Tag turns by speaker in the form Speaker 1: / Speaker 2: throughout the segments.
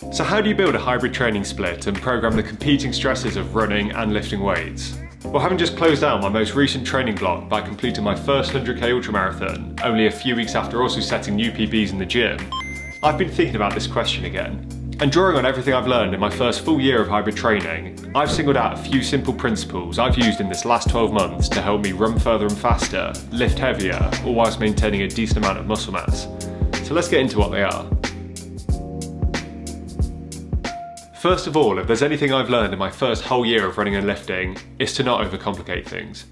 Speaker 1: So how do you build a hybrid training split and program the competing stresses of running and lifting weights? Well, having just closed out my most recent training block by completing my first 100k ultramarathon, only a few weeks after also setting new PBs in the gym, I've been thinking about this question again. And drawing on everything I've learned in my first full year of hybrid training, I've singled out a few simple principles I've used in this last 12 months to help me run further and faster, lift heavier, all whilst maintaining a decent amount of muscle mass. So let's get into what they are. First of all, if there's anything I've learned in my first whole year of running and lifting, it's to not overcomplicate things.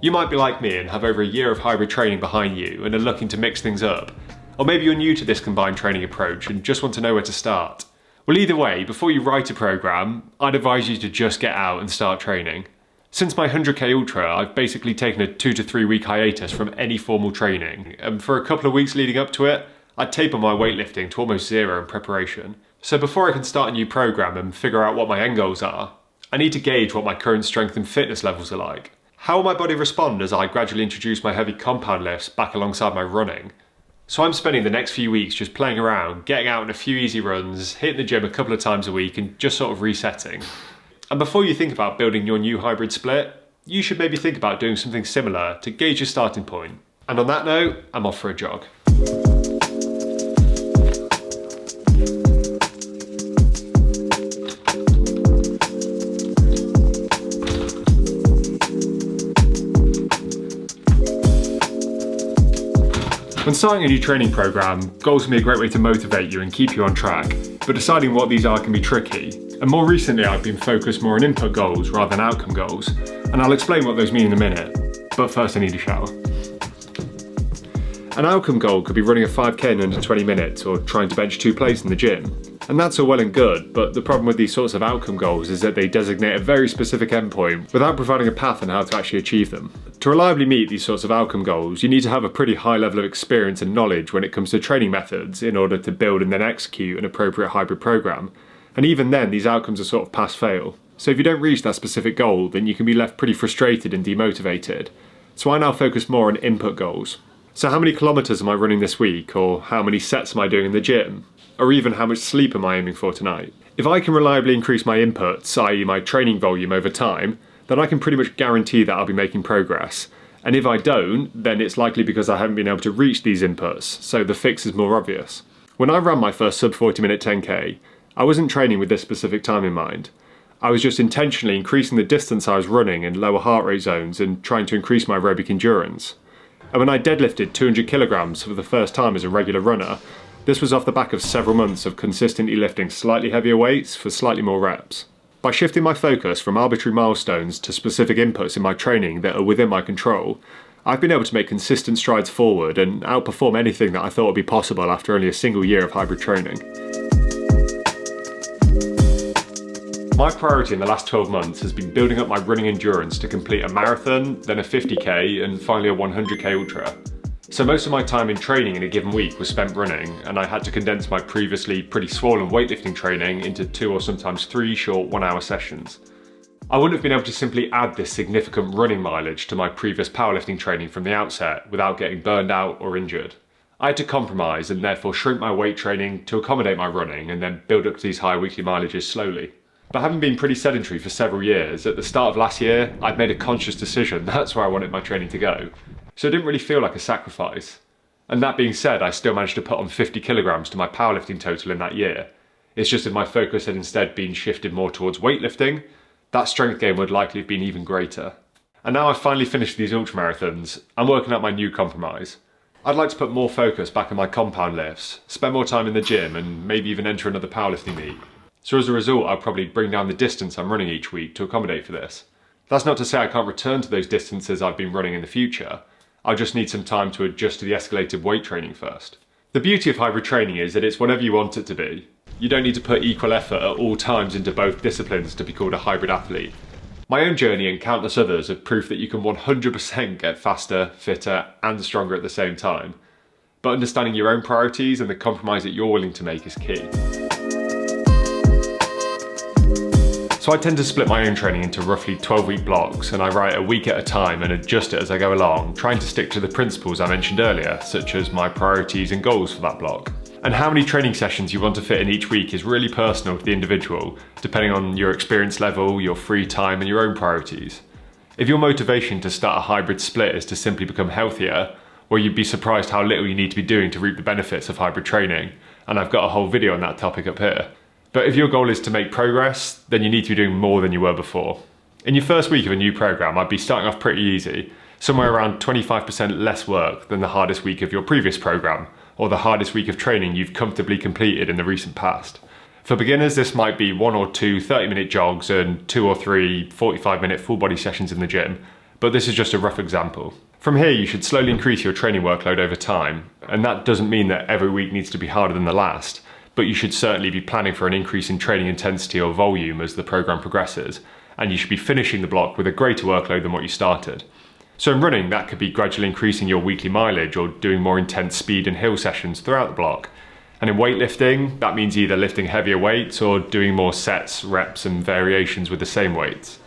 Speaker 1: You might be like me and have over a year of hybrid training behind you and are looking to mix things up. Or maybe you're new to this combined training approach and just want to know where to start. Well, either way, before you write a program, I'd advise you to just get out and start training. Since my 100k ultra, I've basically taken a 2 to 3 week hiatus from any formal training, and for a couple of weeks leading up to it, I'd taper my weightlifting to almost zero in preparation. So before I can start a new program and figure out what my end goals are, I need to gauge what my current strength and fitness levels are like. How will my body respond as I gradually introduce my heavy compound lifts back alongside my running? So I'm spending the next few weeks just playing around, getting out on a few easy runs, hitting the gym a couple of times a week and just sort of resetting. And before you think about building your new hybrid split, you should maybe think about doing something similar to gauge your starting point. And on that note, I'm off for a jog. When starting a new training program, goals can be a great way to motivate you and keep you on track, but deciding what these are can be tricky. And more recently I've been focused more on input goals rather than outcome goals, and I'll explain what those mean in a minute. But first I need a shower. An outcome goal could be running a 5k in under 20 minutes or trying to bench 2 plates in the gym. And that's all well and good, but the problem with these sorts of outcome goals is that they designate a very specific endpoint without providing a path on how to actually achieve them. To reliably meet these sorts of outcome goals, you need to have a pretty high level of experience and knowledge when it comes to training methods in order to build and then execute an appropriate hybrid program. And even then, these outcomes are sort of pass-fail. So if you don't reach that specific goal, then you can be left pretty frustrated and demotivated. So I now focus more on input goals. So how many kilometers am I running this week, or how many sets am I doing in the gym? Or even how much sleep am I aiming for tonight? If I can reliably increase my inputs, i.e. my training volume over time, then I can pretty much guarantee that I'll be making progress. And if I don't, then it's likely because I haven't been able to reach these inputs, so the fix is more obvious. When I ran my first sub 40 minute 10k, I wasn't training with this specific time in mind. I was just intentionally increasing the distance I was running in lower heart rate zones and trying to increase my aerobic endurance. And when I deadlifted 200 kilograms for the first time as a regular runner, this was off the back of several months of consistently lifting slightly heavier weights for slightly more reps. By shifting my focus from arbitrary milestones to specific inputs in my training that are within my control, I've been able to make consistent strides forward and outperform anything that I thought would be possible after only a single year of hybrid training. My priority in the last 12 months has been building up my running endurance to complete a marathon, then a 50k, and finally a 100k ultra. So most of my time in training in a given week was spent running, and I had to condense my previously pretty swollen weightlifting training into 2 or sometimes 3 short 1-hour sessions. I wouldn't have been able to simply add this significant running mileage to my previous powerlifting training from the outset without getting burned out or injured. I had to compromise and therefore shrink my weight training to accommodate my running and then build up to these high weekly mileages slowly. But having been pretty sedentary for several years, at the start of last year, I'd made a conscious decision that's where I wanted my training to go. So it didn't really feel like a sacrifice. And that being said, I still managed to put on 50 kilograms to my powerlifting total in that year. It's just if my focus had instead been shifted more towards weightlifting, that strength gain would likely have been even greater. And now I've finally finished these ultramarathons, I'm working out my new compromise. I'd like to put more focus back on my compound lifts, spend more time in the gym, and maybe even enter another powerlifting meet. So as a result, I'll probably bring down the distance I'm running each week to accommodate for this. That's not to say I can't return to those distances I've been running in the future. I'll just need some time to adjust to the escalated weight training first. The beauty of hybrid training is that it's whatever you want it to be. You don't need to put equal effort at all times into both disciplines to be called a hybrid athlete. My own journey and countless others have proof that you can 100% get faster, fitter, and stronger at the same time. But understanding your own priorities and the compromise that you're willing to make is key. So I tend to split my own training into roughly 12-week blocks, and I write a week at a time and adjust it as I go along, trying to stick to the principles I mentioned earlier, such as my priorities and goals for that block. And how many training sessions you want to fit in each week is really personal to the individual, depending on your experience level, your free time, and your own priorities. If your motivation to start a hybrid split is to simply become healthier, well, you'd be surprised how little you need to be doing to reap the benefits of hybrid training, and I've got a whole video on that topic up here. But if your goal is to make progress, then you need to be doing more than you were before. In your first week of a new program, I'd be starting off pretty easy, somewhere around 25% less work than the hardest week of your previous program, or the hardest week of training you've comfortably completed in the recent past. For beginners, this might be 1 or 2 30-minute jogs and 2 or 3 45-minute full body sessions in the gym, but this is just a rough example. From here, you should slowly increase your training workload over time, and that doesn't mean that every week needs to be harder than the last, but you should certainly be planning for an increase in training intensity or volume as the program progresses, and you should be finishing the block with a greater workload than what you started. So in running, that could be gradually increasing your weekly mileage or doing more intense speed and hill sessions throughout the block. And in weightlifting, that means either lifting heavier weights or doing more sets, reps and variations with the same weights.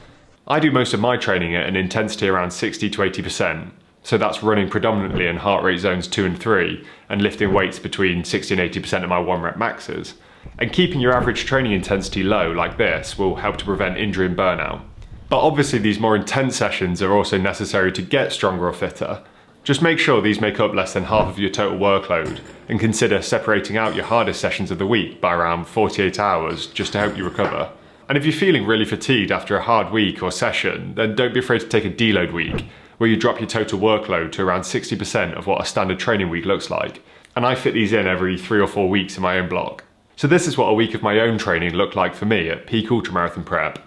Speaker 1: I do most of my training at an intensity around 60 to 80%, so that's running predominantly in heart rate zones 2 and 3 and lifting weights between 60 and 80% of my 1 rep maxes. And keeping your average training intensity low like this will help to prevent injury and burnout. But obviously these more intense sessions are also necessary to get stronger or fitter. Just make sure these make up less than half of your total workload and consider separating out your hardest sessions of the week by around 48 hours just to help you recover. And if you're feeling really fatigued after a hard week or session, then don't be afraid to take a deload week, where you drop your total workload to around 60% of what a standard training week looks like. And I fit these in every 3 or 4 weeks in my own block. So this is what a week of my own training looked like for me at peak ultramarathon prep.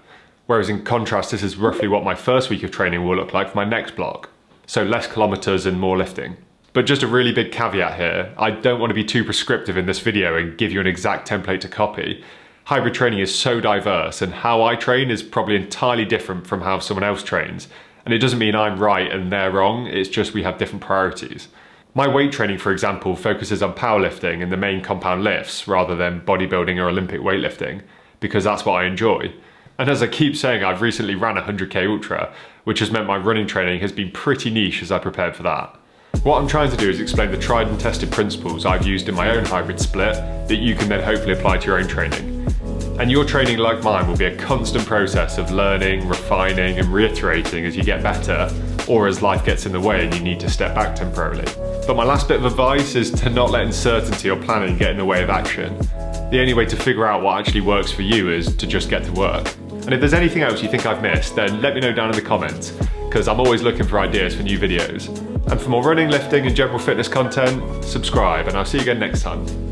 Speaker 1: Whereas in contrast, this is roughly what my first week of training will look like for my next block. So less kilometers and more lifting. But just a really big caveat here, I don't want to be too prescriptive in this video and give you an exact template to copy. Hybrid training is so diverse, and how I train is probably entirely different from how someone else trains. And it doesn't mean I'm right and they're wrong, it's just we have different priorities. My weight training, for example, focuses on powerlifting and the main compound lifts rather than bodybuilding or Olympic weightlifting, because that's what I enjoy. And as I keep saying, I've recently ran a 100k ultra, which has meant my running training has been pretty niche as I prepared for that. What I'm trying to do is explain the tried and tested principles I've used in my own hybrid split that you can then hopefully apply to your own training. And your training, like mine, will be a constant process of learning, refining and reiterating as you get better, or as life gets in the way and you need to step back temporarily. But my last bit of advice is to not let uncertainty or planning get in the way of action. The only way to figure out what actually works for you is to just get to work. And if there's anything else you think I've missed, then let me know down in the comments, because I'm always looking for ideas for new videos. And for more running, lifting and general fitness content, subscribe, and I'll see you again next time.